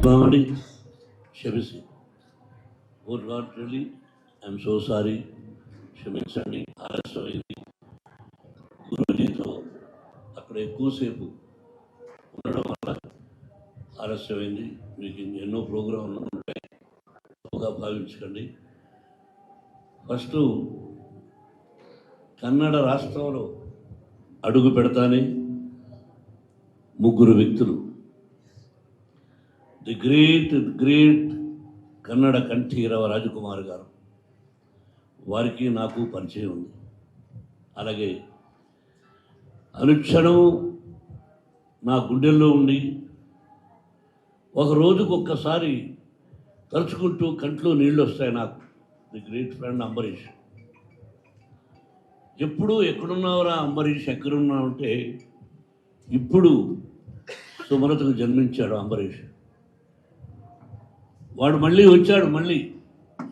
morning, క్షమించి oh God really I'm so sorry, క్షమించండి. ఆలస్యమైంది. గురూజీతో అక్కడ ఎక్కువసేపు ఉండడం వల్ల ఆలస్యమైంది. మీకు ఎన్నో ప్రోగ్రాంలు ఉంటాయి, తప్పుగా భావించకండి. ఫస్ట్ కన్నడ రాష్ట్రంలో అడుగు పెడతానే ముగ్గురు వ్యక్తులు, ది గ్రేట్ కన్నడ కంఠీరవ రాజకుమార్ గారు, వారికి నాకు పరిచయం ఉంది. అలాగే అనుక్షణం నా గుండెల్లో ఉండి ఒక రోజుకు ఒక్కసారి తలుచుకుంటూ కంట్లో నీళ్ళు వస్తాయి నాకు, ది గ్రేట్ ఫ్రెండ్ అంబరీష్. ఎప్పుడు ఎక్కడున్నావురా అంబరీష్, ఎక్కడున్నావు అంటే ఇప్పుడు సుమలతకు జన్మించాడు అంబరీష్. వాడు మళ్ళీ వచ్చాడు, మళ్ళీ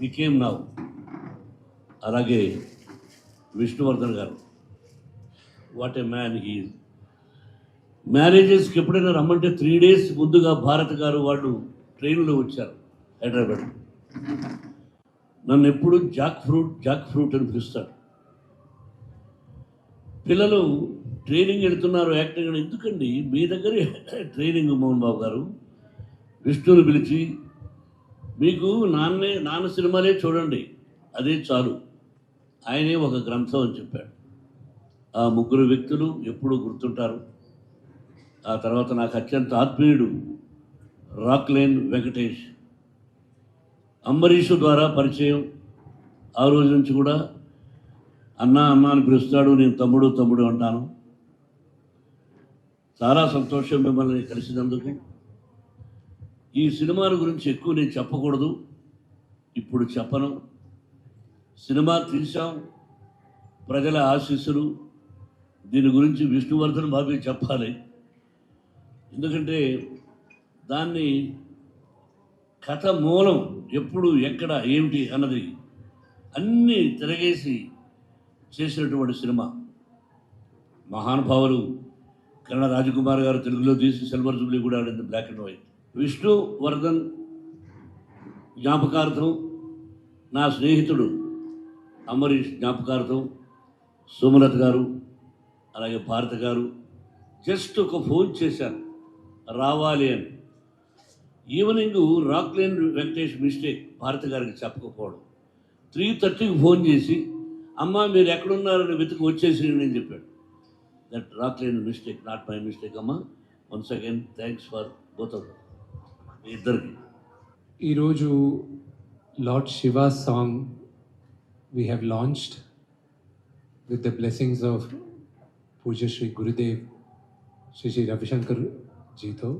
వికేమ్ నావ్. అలాగే విష్ణువర్ధన్ గారు, వాట్ ఏ మ్యాన్ హీ. మ్యారేజెస్కి ఎప్పుడైనా రమ్మంటే 3 days ముందుగా భారత్ గారు వాళ్ళు ట్రైన్లో వచ్చారు హైదరాబాద్. నన్ను ఎప్పుడు జాక్ ఫ్రూట్ అని పిలుస్తాడు. పిల్లలు ట్రైనింగ్ వెళుతున్నారు, యాక్టింగ్. ఎందుకండి మీ దగ్గర ట్రైనింగ్ మోహన్ బాబు గారు? విష్ణుని పిలిచి మీకు నాన్న సినిమాలే చూడండి, అదే చాలు, ఆయనే ఒక గ్రంథం అని చెప్పాడు. ఆ ముగ్గురు వ్యక్తులు ఎప్పుడూ గుర్తుంటారు. ఆ తర్వాత నాకు అత్యంత ఆత్మీయుడు రాక్లైన్ వెంకటేష్. అంబరీషు ద్వారా పరిచయం. ఆ రోజు నుంచి కూడా అన్నా అని పిలుస్తాడు, నేను తమ్ముడు అంటాను. చాలా సంతోషం మిమ్మల్ని కలిసినందుకు. ఈ సినిమాల గురించి ఎక్కువ నేను చెప్పకూడదు, ఇప్పుడు చెప్పను. సినిమా తీసాం, ప్రజల ఆశీస్సులు, దీని గురించి విష్ణువర్ధన్ బాబు చెప్పాలి. ఎందుకంటే దాన్ని కథ మూలం ఎప్పుడు ఎక్కడ ఏమిటి అన్నది అన్నీ తిరగేసి చేసినటువంటి సినిమా. మహానుభావులు కన్నడ రాజకుమార్ గారు తెలుగులో తీసి సిల్వర్ జూబ్లీ కూడా ఆడింది, బ్లాక్ అండ్ వైట్. విష్ణువర్ధన్ జ్ఞాపకార్థం, నా స్నేహితుడు అంబరీష్ జ్ఞాపకార్థం సుమలత గారు, అలాగే భారత గారు జస్ట్ ఒక ఫోన్ చేశారు రావాలి అని. ఈవినింగ్ రాక్లైన్ వెంకటేష్ మిస్టేక్ భారత గారికి చెప్పకపోవడం, 3:30కి ఫోన్ చేసి అమ్మ మీరు ఎక్కడున్నారని వెతికి వచ్చేసి నేను చెప్పాడు. That Rockline mistake, not my mistake అమ్మ. Once again thanks for both of ఇద్దరికి. ఈరోజు Lord Shiva's song we have launched with the blessings of Puja Shri Gurudev Shri Ravi Shankar Jito.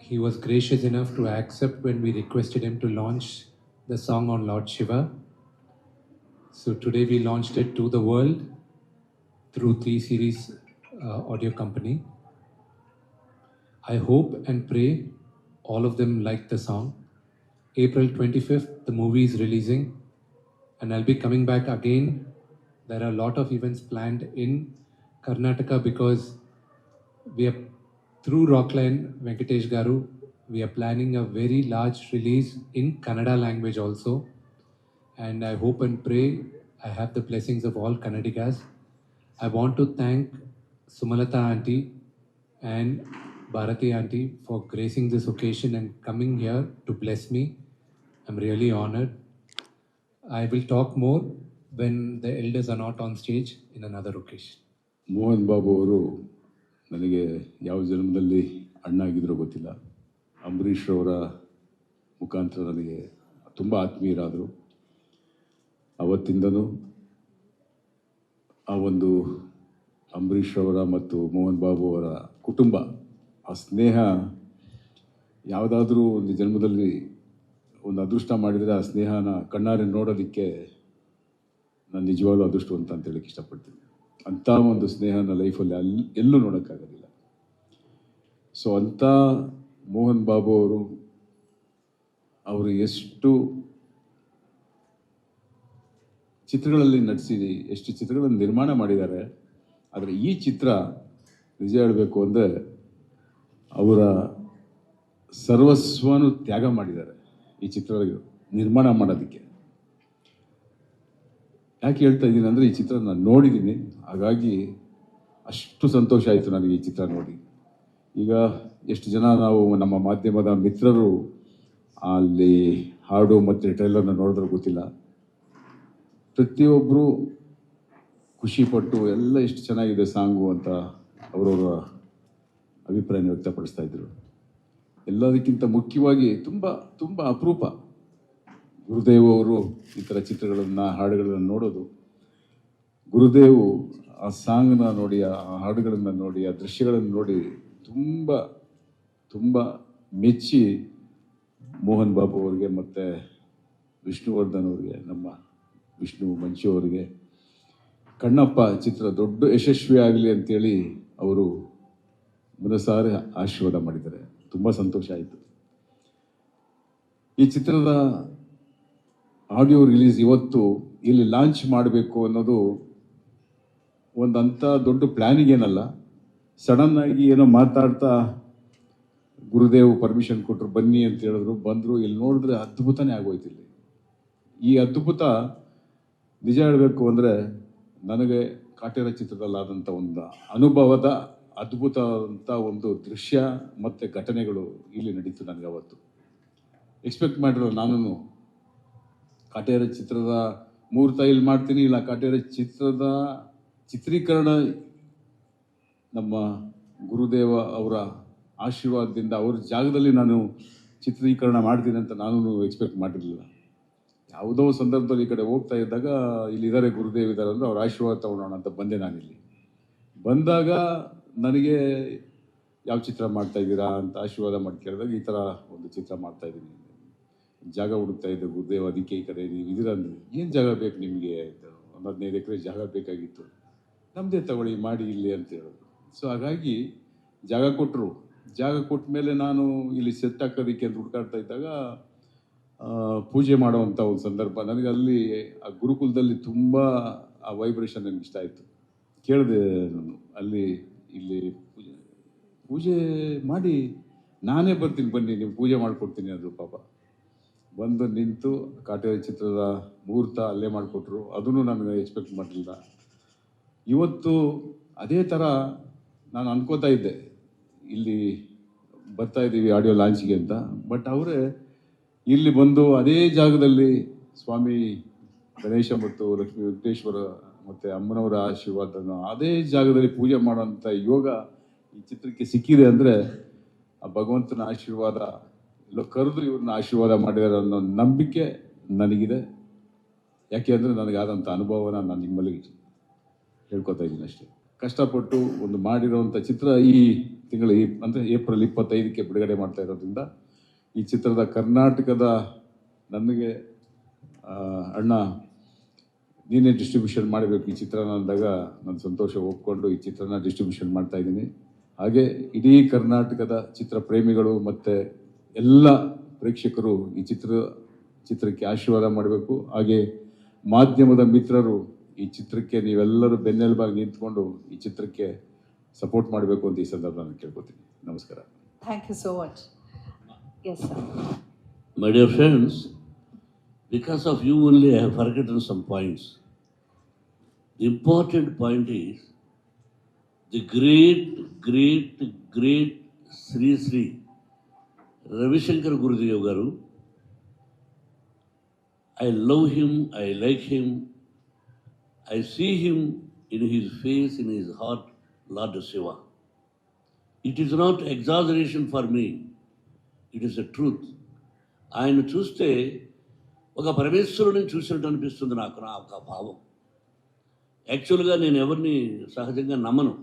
He was gracious enough to accept when we requested him to launch the song on Lord Shiva. So today we launched it to the world through 3Series audio company. I hope and pray all of them like the song. April 25th, the movie is releasing, and I'll be coming back again. There are a lot of events planned in Karnataka because we are, through Rockline Venkatesh Garu, we are planning a very large release in Kannada language also. And I hope and pray I have the blessings of all Kannadigas. I want to thank Sumalata auntie and Bharati auntie for gracing this occasion and coming here to bless me. I'm really honored. I will talk more when the elders are not on stage in another occasion. Mohan Babu ಅವರು ನನಗೆ ಯಾವ ಜನ್ಮದಲ್ಲಿ ಅಣ್ಣ ಆಗಿದ್ರೋ ಗೊತ್ತಿಲ್ಲ. ಅಂಬರೀಷ್ ಅವರ ಮುಖಾಂತರ ನನಗೆ ತುಂಬ ಆತ್ಮೀಯರಾದರು. ಅವತ್ತಿಂದನೂ ಆ ಒಂದು ಅಂಬರೀಷ್ ಅವರ ಮತ್ತು ಮೋಹನ್ ಬಾಬು ಅವರ ಕುಟುಂಬ, ಆ ಸ್ನೇಹ ಯಾವುದಾದ್ರೂ ಒಂದು ಜನ್ಮದಲ್ಲಿ ಒಂದು ಅದೃಷ್ಟ ಮಾಡಿದರೆ ಆ ಸ್ನೇಹನ ಕಣ್ಣಾರೆ ನೋಡೋದಕ್ಕೆ ನಾನು ನಿಜವಾಗ್ಲೂ ಅದೃಷ್ಟವಂತ ಅಂತ ಹೇಳಕ್ಕೆ ಇಷ್ಟಪಡ್ತೀನಿ. ಅಂಥ ಒಂದು ಸ್ನೇಹನ ಲೈಫಲ್ಲಿ ಎಲ್ಲೂ ನೋಡೋಕ್ಕಾಗೋದಿಲ್ಲ. ಸೊ ಅಂಥ ಮೋಹನ್ ಬಾಬು ಅವರು ಎಷ್ಟು ಚಿತ್ರಗಳಲ್ಲಿ ನಟಿಸಿ ಎಷ್ಟು ಚಿತ್ರಗಳನ್ನು ನಿರ್ಮಾಣ ಮಾಡಿದ್ದಾರೆ. ಆದರೆ ಈ ಚಿತ್ರ ನಿಜ ಹೇಳಬೇಕು ಅಂದರೆ ಅವರ ಸರ್ವಸ್ವನು ತ್ಯಾಗ ಮಾಡಿದ್ದಾರೆ ಈ ಚಿತ್ರ ನಿರ್ಮಾಣ ಮಾಡೋದಕ್ಕೆ. ಯಾಕೆ ಹೇಳ್ತಾ ಇದ್ದೀನಿ ಅಂದರೆ ಈ ಚಿತ್ರ ನಾನು ನೋಡಿದ್ದೀನಿ, ಹಾಗಾಗಿ ಅಷ್ಟು ಸಂತೋಷ ಆಯಿತು ನನಗೆ ಈ ಚಿತ್ರ ನೋಡಿ. ಈಗ ಎಷ್ಟು ಜನ ನಾವು ನಮ್ಮ ಮಾಧ್ಯಮದ ಮಿತ್ರರು ಅಲ್ಲಿ ಹಾಡು ಮತ್ತು ಟ್ರೈಲರ್ನ ನೋಡಿದ್ರೆ ಗೊತ್ತಿಲ್ಲ, ಪ್ರತಿಯೊಬ್ಬರು ಖುಷಿಪಟ್ಟು ಎಲ್ಲ ಎಷ್ಟು ಚೆನ್ನಾಗಿದೆ ಸಾಂಗು ಅಂತ ಅವರವರ ಅಭಿಪ್ರಾಯನ ವ್ಯಕ್ತಪಡಿಸ್ತಾ ಇದ್ರು. ಎಲ್ಲದಕ್ಕಿಂತ ಮುಖ್ಯವಾಗಿ ತುಂಬ ತುಂಬ ಅಪರೂಪ ಗುರುದೇವ್ ಅವರು ಈ ಥರ ಚಿತ್ರಗಳನ್ನು ಹಾಡುಗಳನ್ನು ನೋಡೋದು. ಗುರುದೇವು ಆ ಸಾಂಗ್ನ ನೋಡಿ, ಆ ಹಾಡುಗಳನ್ನು ನೋಡಿ, ಆ ದೃಶ್ಯಗಳನ್ನು ನೋಡಿ ತುಂಬ ತುಂಬ ಮೆಚ್ಚಿ ಮೋಹನ್ ಬಾಬು ಅವರಿಗೆ ಮತ್ತು ವಿಷ್ಣುವರ್ಧನ್ ಅವರಿಗೆ, ನಮ್ಮ ವಿಷ್ಣು ಮಂಚು ಅವರಿಗೆ ಕಣ್ಣಪ್ಪ ಚಿತ್ರ ದೊಡ್ಡ ಯಶಸ್ವಿ ಆಗಲಿ ಅಂತೇಳಿ ಅವರು ಮನಸಾರೆ ಆಶೀರ್ವಾದ ಮಾಡಿದ್ದಾರೆ. ತುಂಬ ಸಂತೋಷ ಆಯಿತು. ಈ ಚಿತ್ರದ ಆಡಿಯೋ ರಿಲೀಸ್ ಇವತ್ತು ಇಲ್ಲಿ ಲಾಂಚ್ ಮಾಡಬೇಕು ಅನ್ನೋದು ಒಂದಂಥ ದೊಡ್ಡ ಪ್ಲ್ಯಾನಿಂಗ್ ಏನಲ್ಲ, ಸಡನ್ನಾಗಿ ಏನೋ ಮಾತಾಡ್ತಾ ಗುರುದೇವ್ ಪರ್ಮಿಷನ್ ಕೊಟ್ಟರು ಬನ್ನಿ ಅಂತ ಹೇಳಿದ್ರು, ಬಂದರು. ಇಲ್ಲಿ ನೋಡಿದ್ರೆ ಅದ್ಭುತನೇ ಆಗೋಯ್ತು. ಇಲ್ಲಿ ಈ ಅದ್ಭುತ ನಿಜ ಹೇಳಬೇಕು ಅಂದರೆ ನನಗೆ ಕಾಟೇರ ಚಿತ್ರದಲ್ಲಾದಂಥ ಒಂದು ಅನುಭವದ ಅದ್ಭುತ ಅಂತ ಒಂದು ದೃಶ್ಯ ಮತ್ತು ಘಟನೆಗಳು ಇಲ್ಲಿ ನಡೀತು. ನನಗೆ ಅವತ್ತು ಎಕ್ಸ್ಪೆಕ್ಟ್ ಮಾಡಿರೋ ನಾನು ಕಾಟೇರ ಚಿತ್ರದ ಮುಹೂರ್ತ ಇಲ್ಲಿ ಮಾಡ್ತೀನಿ, ಇಲ್ಲ ಕಾಟೇರ ಚಿತ್ರದ ಚಿತ್ರೀಕರಣ ನಮ್ಮ ಗುರುದೇವ ಅವರ ಆಶೀರ್ವಾದದಿಂದ ಅವ್ರ ಜಾಗದಲ್ಲಿ ನಾನು ಚಿತ್ರೀಕರಣ ಮಾಡ್ತೀನಿ ಅಂತ ನಾನು ಎಕ್ಸ್ಪೆಕ್ಟ್ ಮಾಡಿರಲಿಲ್ಲ. ಯಾವುದೋ ಸಂದರ್ಭದಲ್ಲಿ ಈ ಕಡೆ ಹೋಗ್ತಾ ಇದ್ದಾಗ ಇಲ್ಲಿದ್ದಾರೆ ಗುರುದೇವ್ ಇದ್ದಾರೆ ಅಂದರೆ ಅವ್ರ ಆಶೀರ್ವಾದ ತಗೊಳ್ಳೋಣ ಅಂತ ಬಂದೆ. ನಾನಿಲ್ಲಿ ಬಂದಾಗ ನನಗೆ ಯಾವ ಚಿತ್ರ ಮಾಡ್ತಾ ಇದ್ದೀರಾ ಅಂತ ಆಶೀರ್ವಾದ ಮಾಡಿ ಕೇಳಿದಾಗ ಈ ಥರ ಒಂದು ಚಿತ್ರ ಮಾಡ್ತಾ ಇದ್ದೀನಿ, ಜಾಗ ಹುಡುಕ್ತಾ ಇದ್ದೆ ಗುರುದೇವ್, ಅದಕ್ಕೆ ಈ ಕಡೆ ನೀವು ಇದೀರ ಅಂದರೆ ಏನು ಜಾಗ ಬೇಕು ನಿಮಗೆ, ಒಂದು 15 ಎಕರೆ ಜಾಗ ಬೇಕಾಗಿತ್ತು, ನಮ್ಮದೇ ತಗೊಳ್ಳಿ ಮಾಡಿ ಇಲ್ಲಿ ಅಂತ ಹೇಳೋದು. ಸೊ ಹಾಗಾಗಿ ಜಾಗ ಕೊಟ್ಟರು. ಜಾಗ ಕೊಟ್ಟ ಮೇಲೆ ನಾನು ಇಲ್ಲಿ ಸೆಟ್ ಹಾಕೋದಕ್ಕೆ ಅಂತ ಹುಡುಕಾಡ್ತಾ ಇದ್ದಾಗ ಪೂಜೆ ಮಾಡೋವಂಥ ಒಂದು ಸಂದರ್ಭ ನನಗೆ ಅಲ್ಲಿ ಆ ಗುರುಕುಲದಲ್ಲಿ ತುಂಬ ಆ ವೈಬ್ರೇಷನ್ ನನಗೆ ಇಷ್ಟ ಆಯಿತು. ಕೇಳಿದೆ ನಾನು ಅಲ್ಲಿ ಇಲ್ಲಿ ಪೂಜೆ ಮಾಡಿ ನಾನೇ ಬರ್ತೀನಿ ಬನ್ನಿ ನೀವು ಪೂಜೆ ಮಾಡಿಕೊಡ್ತೀನಿ ಅಂದರು. ಪಾಪ ಬಂದು ನಿಂತು ಕಾಟೇರ ಚಿತ್ರದ ಮುಹೂರ್ತ ಅಲ್ಲೇ ಮಾಡಿಕೊಟ್ರು. ಅದನ್ನು ನನಗೆ ಎಕ್ಸ್ಪೆಕ್ಟ್ ಮಾಡಲಿಲ್ಲ. ಇವತ್ತು ಅದೇ ಥರ ನಾನು ಅನ್ಕೋತಾ ಇದ್ದೆ ಇಲ್ಲಿ ಬರ್ತಾ ಇದ್ದೀವಿ ಆಡಿಯೋ ಲಾಂಚಿಗೆ ಅಂತ, ಬಟ್ ಅವರೇ ಇಲ್ಲಿ ಬಂದು ಅದೇ ಜಾಗದಲ್ಲಿ ಸ್ವಾಮಿ ಗಣೇಶ ಮತ್ತು ಲಕ್ಷ್ಮೀ ವೆಂಕಟೇಶ್ವರ ಮತ್ತು ಅಮ್ಮನವರ ಆಶೀರ್ವಾದನ ಅದೇ ಜಾಗದಲ್ಲಿ ಪೂಜೆ ಮಾಡೋಂಥ ಯೋಗ ಈ ಚಿತ್ರಕ್ಕೆ ಸಿಕ್ಕಿದೆ ಅಂದರೆ ಆ ಭಗವಂತನ ಆಶೀರ್ವಾದ ಎಲ್ಲೋ ಕರೆದು ಇವ್ರನ್ನ ಆಶೀರ್ವಾದ ಮಾಡಿದ್ದಾರೆ ಅನ್ನೋ ನಂಬಿಕೆ ನನಗಿದೆ. ಯಾಕೆ ಅಂದರೆ ನನಗಾದಂಥ ಅನುಭವನ ನಾನು ನಿಮ್ಮಲ್ಲಿ ಹೇಳ್ಕೊತಾ ಇದ್ದೀನಿ ಅಷ್ಟೇ. ಕಷ್ಟಪಟ್ಟು ಒಂದು ಮಾಡಿರೋವಂಥ ಚಿತ್ರ ಈ ತಿಂಗಳು ಅಂದರೆ ಏಪ್ರಿಲ್ 25ಕ್ಕೆ ಬಿಡುಗಡೆ ಮಾಡ್ತಾ ಇರೋದ್ರಿಂದ ಈ ಚಿತ್ರದ ಕರ್ನಾಟಕದ ನನಗೆ ಅಣ್ಣ ನೀನೇ ಡಿಸ್ಟ್ರಿಬ್ಯೂಷನ್ ಮಾಡಬೇಕು ಈ ಚಿತ್ರನ ಅಂದಾಗ ನನ್ನ ಸಂತೋಷ ಒಪ್ಕೊಂಡು ಈ ಚಿತ್ರನ ಡಿಸ್ಟ್ರಿಬ್ಯೂಷನ್ ಮಾಡ್ತಾ ಇದ್ದೀನಿ. ಹಾಗೆ ಇಡೀ ಕರ್ನಾಟಕದ ಚಿತ್ರ ಪ್ರೇಮಿಗಳು ಮತ್ತು ಎಲ್ಲ ಪ್ರೇಕ್ಷಕರು ಈ ಚಿತ್ರಕ್ಕೆ ಆಶೀರ್ವಾದ ಮಾಡಬೇಕು. ಹಾಗೆ ಮಾಧ್ಯಮದ ಮಿತ್ರರು ಈ ಚಿತ್ರಕ್ಕೆ ನೀವೆಲ್ಲರೂ ಬೆನ್ನೆಲುಬಾಗಿ ನಿಂತ್ಕೊಂಡು ಈ ಚಿತ್ರಕ್ಕೆ ಸಪೋರ್ಟ್ ಮಾಡಬೇಕು ಅಂತ ಈ ಸಂದರ್ಭ ನಾನು ಕೇಳ್ಕೊತೀನಿ. ನಮಸ್ಕಾರ. Thank you so much. Yes, sir. My dear friends, because of you only I have forgotten some points. The important point is the great Sri Sri Ravi Shankar Gurudev Garu. I love him, I like him, I see him in his face, in his heart, Lord Shiva. It is not exaggeration for me, it is a truth. ఆయన చూస్తే ఒక పరమేశ్వరుడిని చూసినట్టు అనిపిస్తుంది నాకు, నా ఒక భావం. యాక్చువల్గా నేను ఎవరిని సహజంగా నమ్మను.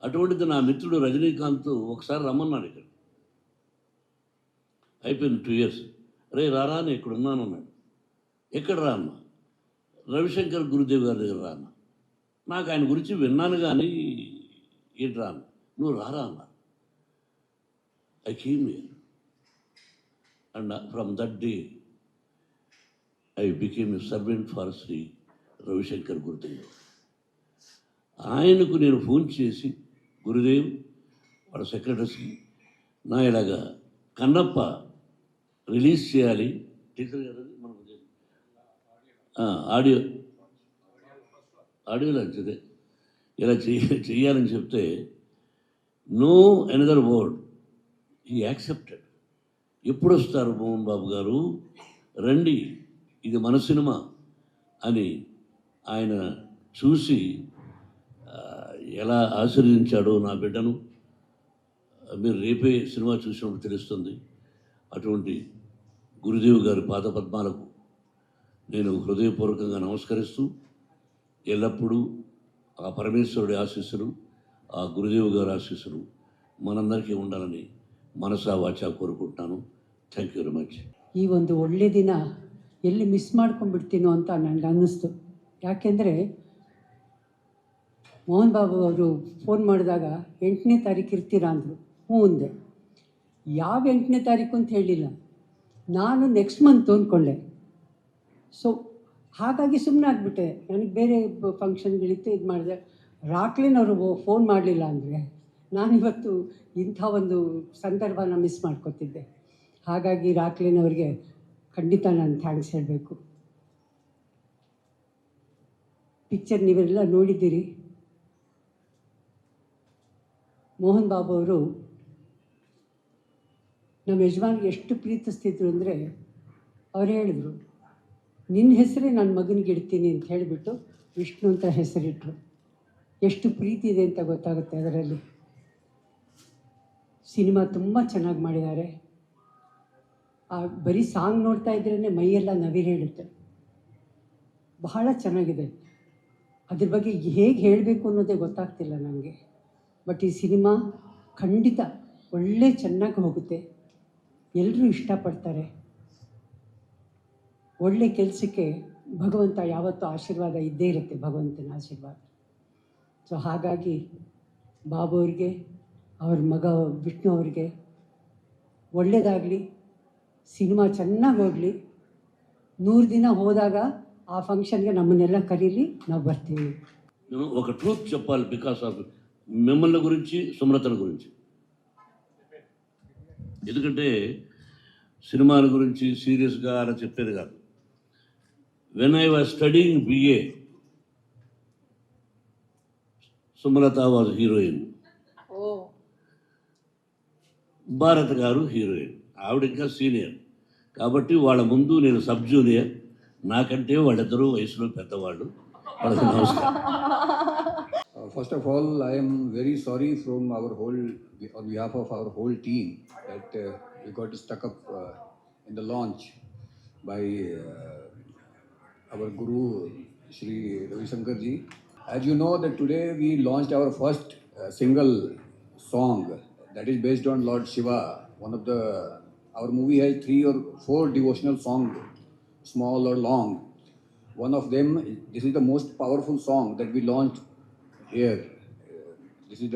అటువంటిది నా మిత్రుడు రజనీకాంత్ ఒకసారి రమ్మన్నాడు ఇక్కడ. అయిపోయింది 2 years. రే రారా అని ఇక్కడ ఉన్నాను అన్నాడు. ఎక్కడ రా అన్న? రవిశంకర్ గురుదేవ్ గారి దగ్గర రా అన్న. నాకు ఆయన గురించి విన్నాను కానీ ఏంటి రా అన్న, నువ్వు రారా అన్న. I came here and from that day I became a servant for Shri Ravishankar Gurudev. ఆయనకు నేను ఫోన్ చేసి, గురుదేవ్ వాళ్ళ సెక్రటరీస్కి నా ఇలాగా కన్నప్ప రిలీజ్ చేయాలి టీచర్ గారు మనకు ఆడియో లాంచ్ అదే ఇలా చెయ్యాలని చెప్తే no another word he accepted. ఎప్పుడు వస్తారు మోహన్ బాబు గారు, రండి ఇది మన సినిమా అని ఆయన చూసి ఎలా ఆశీర్వదించాడో నా బిడ్డను మీరు రేపే సినిమా చూసినప్పుడు తెలుస్తుంది. అటువంటి గురుదేవ్ గారి పాదపద్మాలకు నేను హృదయపూర్వకంగా నమస్కరిస్తూ ఎల్లప్పుడూ ఆ పరమేశ్వరుడి ఆశీస్సులు, ఆ గురుదేవ్ గారి ఆశీస్సులు మనందరికీ ఉండాలని ಮನಸಾ ವಾಚಾ ಕೋರ್ಕೊಟ್ಟಾನು. Thank you very much. ಈ ಒಂದು ಒಳ್ಳೆ ದಿನ ಎಲ್ಲಿ ಮಿಸ್ ಮಾಡ್ಕೊಂಡ್ಬಿಡ್ತೀನೋ ಅಂತ ನನಗೆ ಅನ್ನಿಸ್ತು. ಯಾಕೆಂದರೆ ಮೋಹನ್ ಬಾಬು ಅವರು ಫೋನ್ ಮಾಡಿದಾಗ 8ನೇ ತಾರೀಕು ಇರ್ತೀರಾ ಅಂದರು. ಹ್ಞೂ ಅಂದೆ. ಯಾವ 8ನೇ ತಾರೀಕು ಅಂತ ಹೇಳಿಲ್ಲ, ನಾನು ನೆಕ್ಸ್ಟ್ ಮಂತ್ ಅಂದ್ಕೊಂಡೆ. ಸೊ ಹಾಗಾಗಿ ಸುಮ್ಮನೆ ಆಗಿಬಿಟ್ಟೆ. ನನಗೆ ಬೇರೆ ಫಂಕ್ಷನ್ಗಳಿತ್ತು, ಇದು ಮಾಡಿದೆ. ರಾಕ್ಲಿನವರು ಫೋನ್ ಮಾಡಲಿಲ್ಲ ಅಂದರೆ ನಾನಿವತ್ತು ಇಂಥ ಒಂದು ಸಂದರ್ಭನ ಮಿಸ್ ಮಾಡ್ಕೊತಿದ್ದೆ. ಹಾಗಾಗಿ ರಾಕ್ಲಿನವ್ರಿಗೆ ಖಂಡಿತ ನಾನು ಥ್ಯಾಂಕ್ಸ್ ಹೇಳಬೇಕು. ಪಿಕ್ಚರ್ ನೀವೆಲ್ಲ ನೋಡಿದ್ದೀರಿ. ಮೋಹನ್ ಬಾಬು ಅವರು ನಮ್ಮ ಯಜಮಾನಿಗೆ ಎಷ್ಟು ಪ್ರೀತಿಸ್ತಿದ್ರು ಅಂದರೆ ಅವ್ರು ಹೇಳಿದ್ರು, ನಿನ್ನ ಹೆಸರೇ ನನ್ನ ಮಗನಿಗೆ ಇಡ್ತೀನಿ ಅಂತ ಹೇಳಿಬಿಟ್ಟು ವಿಷ್ಣು ಅಂತ ಹೆಸರಿಟ್ಟರು. ಎಷ್ಟು ಪ್ರೀತಿ ಇದೆ ಅಂತ ಗೊತ್ತಾಗುತ್ತೆ ಅದರಲ್ಲಿ. ಸಿನಿಮಾ ತುಂಬ ಚೆನ್ನಾಗಿ ಮಾಡಿದ್ದಾರೆ. ಬರೀ ಸಾಂಗ್ ನೋಡ್ತಾ ಇದ್ರೇ ಮೈಯೆಲ್ಲ ನವಿರೇಳುತ್ತೆ. ಬಹಳ ಚೆನ್ನಾಗಿದೆ. ಅದ್ರ ಬಗ್ಗೆ ಹೇಗೆ ಹೇಳಬೇಕು ಅನ್ನೋದೇ ಗೊತ್ತಾಗ್ತಿಲ್ಲ ನನಗೆ. ಬಟ್ ಈ ಸಿನಿಮಾ ಖಂಡಿತ ಒಳ್ಳೆ ಚೆನ್ನಾಗಿ ಹೋಗುತ್ತೆ. ಎಲ್ಲರೂ ಇಷ್ಟಪಡ್ತಾರೆ. ಒಳ್ಳೆ ಕೆಲಸಕ್ಕೆ ಭಗವಂತ ಯಾವತ್ತೂ ಆಶೀರ್ವಾದ ಇದ್ದೇ ಇರುತ್ತೆ, ಭಗವಂತನ ಆಶೀರ್ವಾದ. ಸೊ ಹಾಗಾಗಿ ಬಾಬು ಅವ್ರಿಗೆ, ಅವ್ರ ಮಗ ವಿಷ್ಣು ಅವ್ರಿಗೆ ಒಳ್ಳೆಯದಾಗಲಿ, ಸಿನಿಮಾ ಚೆನ್ನಾಗಿ ಹೋಗಲಿ. 100 ದಿನ ಹೋದಾಗ ಆ ಫಂಕ್ಷನ್ಗೆ ನಮ್ಮನ್ನೆಲ್ಲ ಕರೀಲಿ, ನಾವು ಬರ್ತೀವಿ. నేను ఒక ట్రూత్ చెప్పాలి బికాస్ ఆఫ్ మిమ్మల్ని గురించి, సుమలతల గురించి. ఎందుకంటే సినిమాల గురించి సీరియస్గా అలా చెప్పేది కాదు. When I was studying BA, Sumalatha was heroine, Bharath garu heroine. ఆవిడ ఇంకా సీనియర్ కాబట్టి వాళ్ళ ముందు నేను సబ్ జూనియర్. నాకంటే వాళ్ళిద్దరూ వయసులో పెద్దవాళ్ళు. వాళ్ళకి నమస్కారం. First of all, I am very sorry from on behalf of our whole team that we got stuck up in the launch by our Guru Shri Ravi Shankar ji. As you know that today we launched our first single song that is based on Lord Shiva. Our movie has 3 or 4 devotional songs, small or long. One of them, this is the most powerful song that we launched here. This is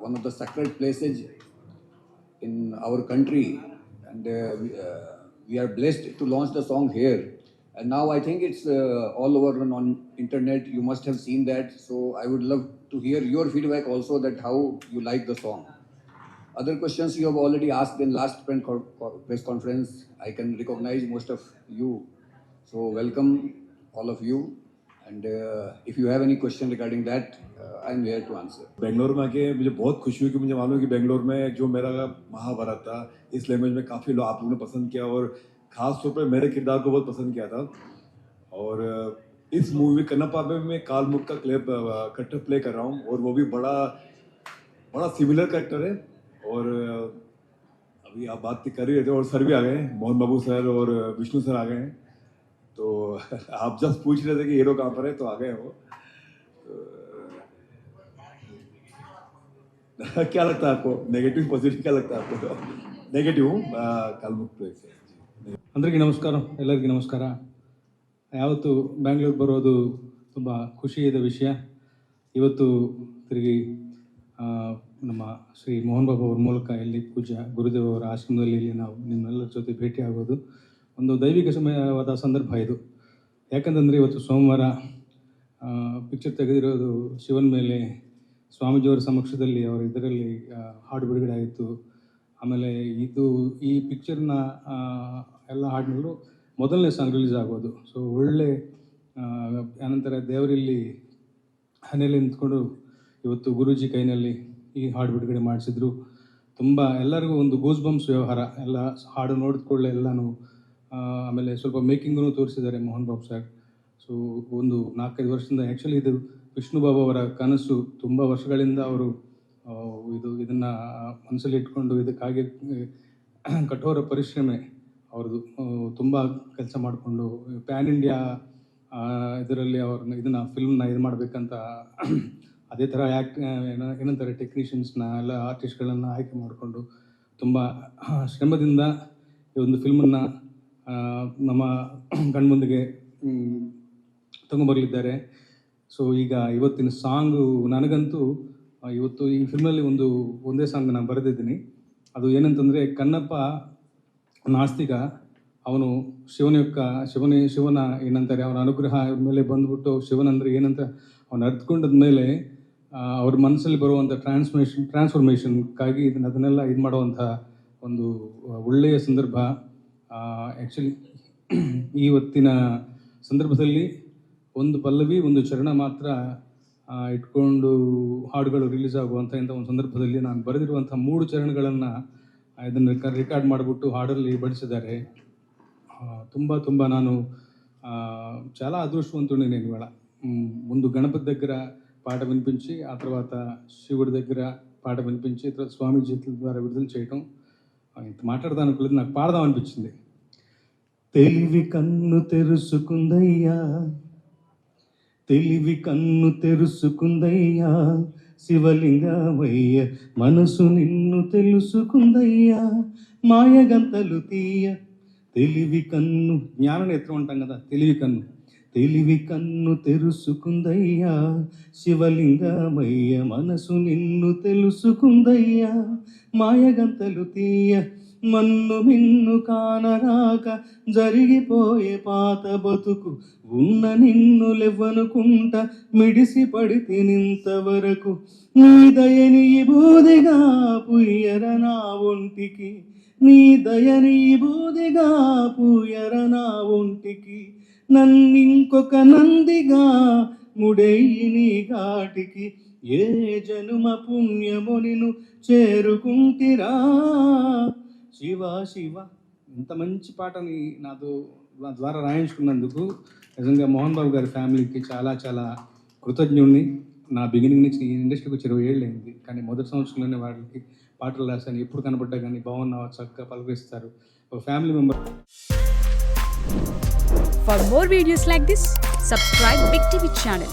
one of the sacred places in our country, and we are blessed to launch the song here. And now I think it's all over on internet. You must have seen that. So I would love to hear your feedback also, that how you like the song. Other questions you have already asked in last press conference. I can recognize most of you. So welcome all of you. And if you have any question regarding that, I am here to answer. Bangalore में आके मुझे बहुत खुशी हुई कि मुझे मालूम है कि बेंगलोर में जो मेरा महाभारत था इस लैंग्वेज में काफ़ी लोग आप लोगों ने पसंद किया, और ख़ास तौर पर मेरे किरदार को बहुत पसंद किया था. और इस मूवी में कन्नप्पा में मैं कालमुख का करेक्टर प्ले कर रहा हूँ, और वो भी बड़ा सिमिलर करेक्टर है. और अभी आप बात कर ही रहे थे, और सर भी आ गए हैं, मोहन बाबू सर और विष्णु सर आ गए हैं. तो आप जस्ट पूछ रहे थे कि हीरो कहाँ पर है, तो आ गए वो. क्या लगता है आपको, नेगेटिव पॉजिटिव क्या लगता है आपको? नेगेटिव कालमुख प्लेस. అందరికీ నమస్కారం, ಎಲ್ಲರಿಗೂ ನಮಸ್ಕಾರ. ಯಾವತ್ತು ಬ್ಯಾಂಗ್ಳೂರು ಬರೋದು ತುಂಬ ಖುಷಿಯಾದ ವಿಷಯ. ಇವತ್ತು ತಿರುಗಿ ನಮ್ಮ ಶ್ರೀ ಮೋಹನ್ ಬಾಬು ಅವ್ರ ಮೂಲಕ ಇಲ್ಲಿ ಪೂಜ್ಯ ಗುರುದೇವ್ ಅವರ ಆಶ್ರಮದಲ್ಲಿ ಇಲ್ಲಿ ನಾವು ನಿಮ್ಮೆಲ್ಲರ ಜೊತೆ ಭೇಟಿಯಾಗೋದು ಒಂದು ದೈವಿಕ ಸಮಯವಾದ ಸಂದರ್ಭ ಇದು. ಯಾಕಂತಂದರೆ ಇವತ್ತು ಸೋಮವಾರ ಪಿಕ್ಚರ್ ತೆಗೆದಿರೋದು ಶಿವನ ಮೇಲೆ ಸ್ವಾಮೀಜಿಯವರ ಸಮಕ್ಷದಲ್ಲಿ ಅವರ ಇದರಲ್ಲಿ ಹಾಡು ಬಿಡುಗಡೆ ಆಯಿತು. ಆಮೇಲೆ ಈ ಪಿಕ್ಚರ್ನ ಎಲ್ಲ ಹಾಡಿನಲ್ಲೂ ಮೊದಲನೇ ಸಾಂಗ್ ರಿಲೀಸ್ ಆಗೋದು. ಸೊ ಒಳ್ಳೆ ಆನಂತರ ದೇವರಲ್ಲಿ ಹನೆಯಲ್ಲಿ ನಿಂತ್ಕೊಂಡು ಇವತ್ತು ಗುರೂಜಿ ಕೈನಲ್ಲಿ ಈ ಹಾಡು ಬಿಡುಗಡೆ ಮಾಡಿಸಿದ್ರು. ತುಂಬ ಎಲ್ಲರಿಗೂ ಒಂದು ಗೂಸ್ ಬಂಪ್ಸ್ ವ್ಯವಹಾರ, ಎಲ್ಲ ಹಾಡು ನೋಡಿದ್ಕೊಳ್ಳೆ ಎಲ್ಲನೂ. ಆಮೇಲೆ ಸ್ವಲ್ಪ ಮೇಕಿಂಗೂ ತೋರಿಸಿದ್ದಾರೆ ಮೋಹನ್ ಬಾಬು ಸರ್. ಸೊ ಒಂದು 4-5 ವರ್ಷದಿಂದ ಆ್ಯಕ್ಚುಲಿ ಇದು ವಿಷ್ಣು ಬಾಬು ಅವರ ಕನಸು. ತುಂಬ ವರ್ಷಗಳಿಂದ ಅವರು ಇದನ್ನು ಮನಸ್ಸಲ್ಲಿ ಇಟ್ಕೊಂಡು ಇದಕ್ಕಾಗಿ ಕಠೋರ ಪರಿಶ್ರಮೆ ಅವ್ರದ್ದು. ತುಂಬ ಕೆಲಸ ಮಾಡಿಕೊಂಡು ಪ್ಯಾನ್ ಇಂಡಿಯಾ ಇದರಲ್ಲಿ ಅವ್ರನ್ನ ಇದನ್ನು ಫಿಲ್ಮ್ನ ಇದು ಮಾಡಬೇಕಂತ ಅದೇ ಥರ ಏನಂತಾರೆ ಟೆಕ್ನಿಷಿಯನ್ಸ್ನ ಎಲ್ಲ ಆರ್ಟಿಸ್ಟ್ಗಳನ್ನು ಆಯ್ಕೆ ಮಾಡಿಕೊಂಡು ತುಂಬ ಶ್ರಮದಿಂದ ಈ ಒಂದು ಫಿಲ್ಮನ್ನು ನಮ್ಮ ಕಣ್ಮುಂದಿಗೆ ತಗೊಂಬರಲಿದ್ದಾರೆ. ಸೊ ಈಗ ಇವತ್ತಿನ ಸಾಂಗು ನನಗಂತೂ ಇವತ್ತು ಈ ಫಿಲ್ಮಲ್ಲಿ ಒಂದೇ ಸಾಂಗ್ ನಾನು ಬರೆದಿದ್ದೀನಿ. ಅದು ಏನಂತಂದರೆ, ಕಣ್ಣಪ್ಪ ನಾಸ್ತಿಕ, ಅವನು ಶಿವನ ಏನಂತಾರೆ ಅವನ ಅನುಗ್ರಹ ಮೇಲೆ ಬಂದ್ಬಿಟ್ಟು ಶಿವನಂದ್ರೆ ಏನಂತ ಅವನು ಅರ್ಥಕೊಂಡದ ಮೇಲೆ ಅವ್ರ ಮನಸ್ಸಲ್ಲಿ ಬರುವಂಥ ಟ್ರಾನ್ಸ್ಫಾರ್ಮೇಷನ್ಗಾಗಿ ಅದನ್ನೆಲ್ಲ ಇದು ಮಾಡುವಂಥ ಒಂದು ಒಳ್ಳೆಯ ಸಂದರ್ಭ. ಆ್ಯಕ್ಚುಲಿ ಇವತ್ತಿನ ಸಂದರ್ಭದಲ್ಲಿ ಒಂದು ಪಲ್ಲವಿ ಒಂದು ಚರಣ ಮಾತ್ರ ಇಟ್ಕೊಂಡು ಹಾಡುಗಳು ರಿಲೀಸ್ ಆಗುವಂಥ ಒಂದು ಸಂದರ್ಭದಲ್ಲಿ ನಾನು ಬರೆದಿರುವಂಥ 3 ಚರಣಗಳನ್ನು ಇದನ್ನು ರೆಕಾರ್ಡ್ ಮಾಡಿಬಿಟ್ಟು ಹಾಡಲ್ಲಿ ಬಳಸಿದ್ದಾರೆ. ತುಂಬ ನಾನು చాలా అదృష్టవంతుడిని నేను ఇవాళ. ముందు గణపతి దగ్గర పాట వినిపించి, ఆ తర్వాత శివుడి దగ్గర పాట వినిపించి, తర్వాత స్వామి చేతుల ద్వారా విడుదల చేయటం. ఇంత మాట్లాడదాం అనుకోలేదు, నాకు పాడదాం అనిపించింది. తెలివి కన్ను తెరుసుకుందయ్యా, తెలివి కన్ను తెరుసుకుందయ్యా, శివలింగమయ్య మనసు నిన్ను తెలుసుకుందయ్యా, మాయగంతలు తీయ తెలివి కన్ను, జ్ఞాన నేత్రం అంటాం కదా, తెలివి కన్ను తెరుసుకుందయ్యా, శివలింగమయ్య మనసు నిన్ను తెలుసుకుందయ్యా, మాయగంతలు తీయ మన్ను మిన్ను కానరాక జరిగిపోయే పాత బతుకు, ఉన్న నిన్ను లెవ్వనుకుంట మిడిసి పడితే నింతవరకు, నీ దయని బూదిగా పుయ్యర నా ఒంటికి, నీ దయని బూదిగా పుయ్యర నా ఒంటికి, నన్నింకొక నందిగా ముడెయ్యి నీ ఘాటికి, ఏ జనుమ పుణ్యము నిన్ను చేరుకుంటిరా శివ శివ. ఇంత మంచి పాటని నా ద్వారా రాయించుకున్నందుకు నిజంగా మోహన్ బాబు గారి ఫ్యామిలీకి చాలా చాలా కృతజ్ఞుడిని. నా బిగినింగ్ నుంచి ఈ ఇండస్ట్రీకి వచ్చి 20 ఏళ్ళు అయింది, కానీ మొదటి సంవత్సరంలోనే వాళ్ళకి పాటలు రాశాను. ఎప్పుడు కనపడ్డా కానీ బాగున్నావా చక్కగా పలకరిస్తారు. ఒక family member. For more videos like this, subscribe Big TV channel.